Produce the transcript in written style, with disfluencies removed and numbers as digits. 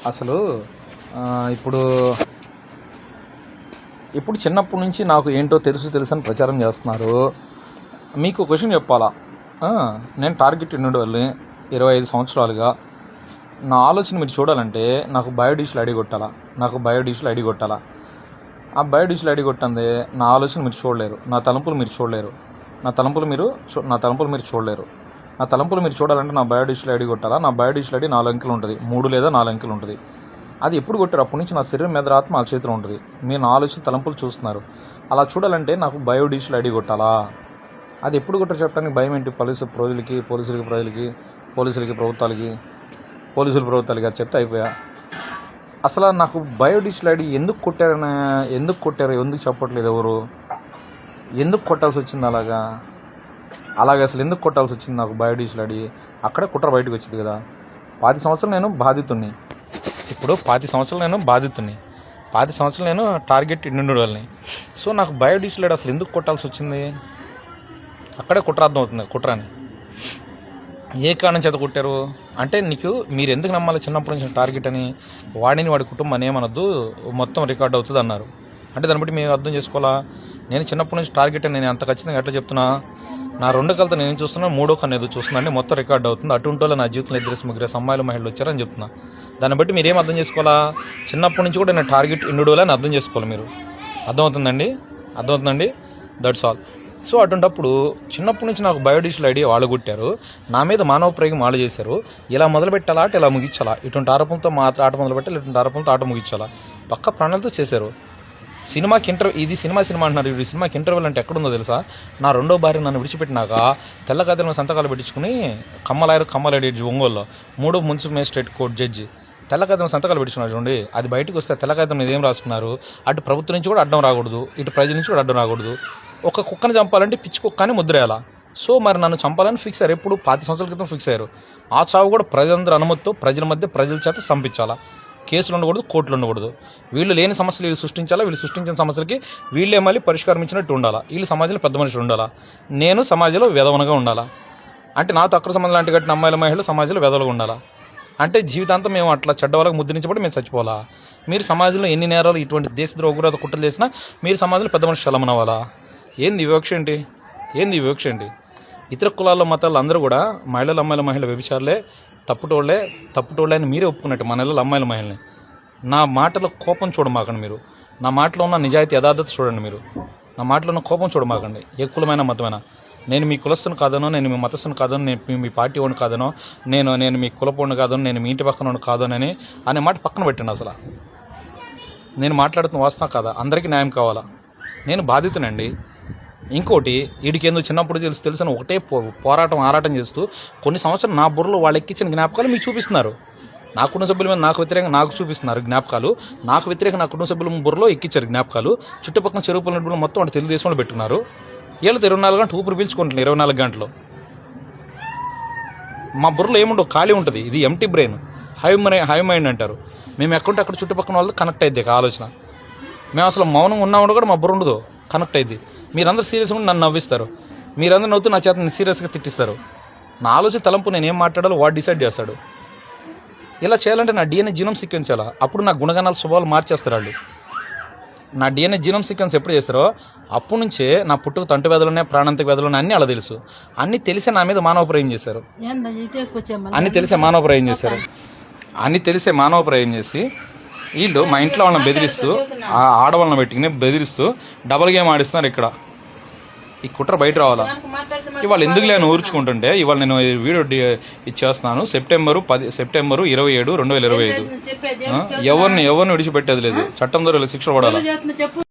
అసలు ఇప్పుడు ఇప్పుడు చిన్నప్పటి నుంచి నాకు ఏంటో తెలుసు అని ప్రచారం చేస్తున్నారు. మీకు క్వశ్చన్ చెప్పాలా? నేను టార్గెట్ ఇండివిడ్యువల్ని 25 సంవత్సరాలుగా. నా ఆలోచన మీరు చూడాలంటే నాకు బయోడీజిల్ ఐడి కొట్టాలా, ఆ బయోడీజిల్ ఐడి కొట్టందే నా ఆలోచన మీరు చూడలేరు, నా తలంపులు మీరు చూడలేరు. నా తలంపులు మీరు చూడాలంటే నా బయోడీజిల్ ఐడి కొట్టాలా. నా బయోడీజిల్ ఐడి 4 అంకెలు ఉంటుంది, 3 లేదా 4 అంకెలు ఉంటుంది. అది ఎప్పుడు కొట్టారు? అప్పటి నుంచి నా శరీరం మీద ఆత్మ ఆ చేతిలో ఉంటుంది. మీరు నా ఆలోచన తలంపులు చూస్తున్నారు. అలా చూడాలంటే నాకు బయోడీజిల్ ఐడి కొట్టాలా. అది ఎప్పుడు కొట్టారు చెప్పడానికి భయం ఏంటి? పోలీసులకి ప్రభుత్వాలకి అది చెప్తే అయిపోయా. అసలు నాకు బయోడీజిల్ ఐడి ఎందుకు కొట్టారు ఎందుకు చెప్పట్లేదు ఎవరు? ఎందుకు కొట్టాల్సి వచ్చింది అలాగే అసలు ఎందుకు కొట్టాల్సి వచ్చింది నాకు బయోడీజిల్ ఐడి? అక్కడే కుట్ర బయటకు వచ్చింది కదా. 10 సంవత్సరాలు నేను బాధితుడిని. ఇప్పుడు 10 సంవత్సరాలు నేను టార్గెట్ ఇండివిడ్యువల్ని. సో నాకు బయోడీజిల్ ఐడి అసలు ఎందుకు కొట్టాల్సి వచ్చింది? అక్కడే కుట్ర అర్థం అవుతుంది, కుట్రని. ఏ కారణం చేత కొట్టారు అంటే మీరు ఎందుకు నమ్మాలి? చిన్నప్పటి నుంచి టార్గెట్ అని వాడి కుటుంబాన్ని ఏమనొద్దు, మొత్తం రికార్డ్ అవుతుంది అన్నారు. అంటే దాన్ని బట్టి మేము అర్థం చేసుకోవాలా? నేను చిన్నప్పటి నుంచి టార్గెట్ అని నేను అంత ఖచ్చితంగా ఎట్లా చెప్తున్నా? నా 2 కళ్ళతో నేను చూస్తున్నా, 3వ కన్ను ఏదో చూస్తున్నా అంటే మొత్తం రికార్డ్ అవుతుంది. అటువంటి నా జీవితంలో 2 అమ్మాయిలు మహిళలు వచ్చారని చెప్తున్నా. దాన్ని బట్టి మీరేం అర్థం చేసుకోవాలా? చిన్నప్పటి నుంచి కూడా నేను టార్గెట్ ఇండివిడ్యువల్ అని అర్థం చేసుకోవాలి మీరు. అర్థమవుతుందండి? That's all. సో అటువంటిప్పుడు చిన్నప్పటి నుంచి నాకు బయోడీజిల్ ఐడి వాళ్ళు కొట్టారు, నా మీద మానవ ప్రయోగం వాళ్ళు చేశారు. ఇలా మొదలు పెట్టాలా అంటే ఇలా ముగించాలా? ఇటువంటి ఆరోపణలతో ఆట మొదలు పెట్టాలి, ఇటువంటి ఆరోపణలతో ఆట ముగించాలా? పక్క ప్రాణాలతో చేశారు. సినిమాకి ఇది సినిమా అంటున్నారు. ఇప్పుడు సినిమాకి ఇంటర్వెల్ అంటే ఎక్కడుందో తెలుసా? నా 2వ భార్య నన్ను విడిచిపెట్టినాక తెల్ల కాగితంలో సంతకాలు పెట్టించుకుని కమ్మలాయరు ఒంగోలులో 3వ మున్సిపల్ మేజిస్ట్రేట్ కోర్టు జడ్జి తెల్ల కాగితంలో సంతకాలు పెట్టించుకున్నారు చూడండి. అది బయటకు వస్తే తెల్ల కాగితం మీద ఏం రాసుకున్నారు? అటు ప్రభుత్వం నుంచి కూడా అడ్డం రాకూడదు, ఇటు ప్రజల నుంచి కూడా అడ్డం రాకూడదు. ఒక కుక్కని చంపాలంటే పిచ్చి కుక్క అని ముద్రేయాలా? సో మరి నన్ను చంపాలని ఫిక్స్ అయ్యారు. ఎప్పుడు 10 సంవత్సరాల క్రితం ఫిక్స్ అయ్యారు. ఆ చావు కూడా ప్రజలందరూ అనుమతితో ప్రజల చేత చంపించాలా. కేసులు ఉండకూడదు, కోర్టులు ఉండకూడదు. వీళ్ళు లేని సమస్యలు వీళ్ళు సృష్టించాలా, వీళ్ళు సృష్టించిన సమస్యలకి వీళ్ళే మళ్ళీ పరిష్కారం ఇచ్చినట్టు ఉండాలా. వీళ్ళు సమాజంలో పెద్ద మనుషులు ఉండాలా, నేను సమాజంలో వెధవనగా ఉండాలా. అంటే నాతో అక్రమ సంబంధాలు అంటే కట్టిన అమ్మాయిల మహిళలు సమాజంలో వెధవలుగా ఉండాలా. అంటే జీవితాంతం మేము అట్లా చెడ్డ వాళ్ళకి ముద్రించబడి మేము చచ్చిపోవాలా? మీరు సమాజంలో ఎన్ని నేరాలు ఇటువంటి దేశద్రోహ ఉగ్రత కుట్రలు చేసినా మీరు సమాజంలో పెద్ద మనుషులు చలమనవ్వాలా? ఏంది వివక్ష ఏంటి? ఇతర కులాల్లో మతాలు అందరూ కూడా అమ్మాయిల వ్యభిచారులే, తప్పుటోళ్లే అని మీరే ఒప్పుకున్నట్టు మన నెలలు అమ్మాయిల మహిళని. నా మాటలో కోపం చూడమాకండి మీరు. నా మాటలో ఉన్న నిజాయితీ యథార్థత చూడండి మీరు. నా మాటలో ఉన్న కోపం చూడమాకండి. ఏ కులమైన మతమైనా. నేను మీ కులస్తుని కాదనో, నేను మీ మతస్థుని కాదనో, నేను మీ పార్టీ వాడిని కాదనో, నేను మీ కులపోడిని కాదనో, నేను మీ ఇంటి పక్కన కాదనని అనే మాట పక్కన పెట్టండి. అసలు నేను మాట్లాడుతున్న వాస్తవం కాదా? అందరికీ న్యాయం కావాలా? నేను బాధితునండి. ఇంకోటి వీడికేందో చిన్నప్పుడు తెలుసు ఒకటే ఆరాటం చేస్తూ కొన్ని సంవత్సరాలు నా బుర్రలో వాళ్ళు ఎక్కించిన జ్ఞాపకాలు మీకు చూపిస్తున్నారు. నా కుటుంబ సభ్యుల మీద నాకు వ్యతిరేకంగా నాకు చూపిస్తున్నారు జ్ఞాపకాలు. నాకు వ్యతిరేకంగా నా కుటుంబ సభ్యుల బుర్రలో ఎక్కించారు జ్ఞాపకాలు. చుట్టుపక్కల చెరువు నడుపులు మొత్తం అంటే తెలుగుదేశంలో పెట్టుకున్నారు. వీళ్ళతో 24 గంటలు ఊపిరి పీల్చుకుంటున్నారు. 24 గంటలు మా బుర్రలో ఏముండవు, ఖాళీ ఉంటుంది. ఇది ఎంటీ బ్రెయిన్, హై మైండ్ అంటారు. మేము ఎక్కడుంటే అక్కడ చుట్టుపక్కల వాళ్ళతో కనెక్ట్ అయ్యింది ఆలోచన. మేము అసలు మౌనం ఉన్నామని కూడా మా బుర్ర ఉండదు, కనెక్ట్ అయ్యింది. మీరందరూ సీరియస్గా ఉండి నన్ను నవ్విస్తారు, మీరందరూ నవ్వుతూ నా చేత సీరియస్గా తిట్టిస్తారు. నా ఆలోచన తలంపు నేను ఏం మాట్లాడాలో వాడు డిసైడ్ చేస్తాడు. ఇలా చేయాలంటే నా DNA జీనోమ్ సీక్వెన్స్ చేయాలా? అప్పుడు నా గుణగణాల స్వభావాలు మార్చేస్తారు వాళ్ళు. నా DNA జీనోమ్ సీక్వెన్స్ ఎప్పుడు చేస్తారో అప్పటి నుంచే నా పుట్టుకు తంటు వ్యాధులున్నాయి, ప్రాణాంతక వ్యాధులున్నాయి, అన్నీ అలా తెలుసు. అన్నీ తెలిసే నా మీద మానవ ప్రయోగం చేశారు. అన్నీ తెలిసే మానవ ప్రయోగం చేసి వీళ్ళు మా ఇంట్లో వాళ్ళని బెదిరిస్తూ, ఆడవాళ్ళని పెట్టుకుని బెదిరిస్తూ డబల్ గేమ్ ఆడిస్తున్నారు. ఇక్కడ ఈ కుట్ర బయట రావాలా? ఇవాళ ఎందుకు నేను ఊర్చుకుంటుంటే ఇవాళ నేను వీడియో ఇచ్చేస్తున్నాను. సెప్టెంబర్ 27, 2025 ఎవరిని విడిచిపెట్టేది లేదు. చట్టం ద్వారా శిక్ష పడాలి.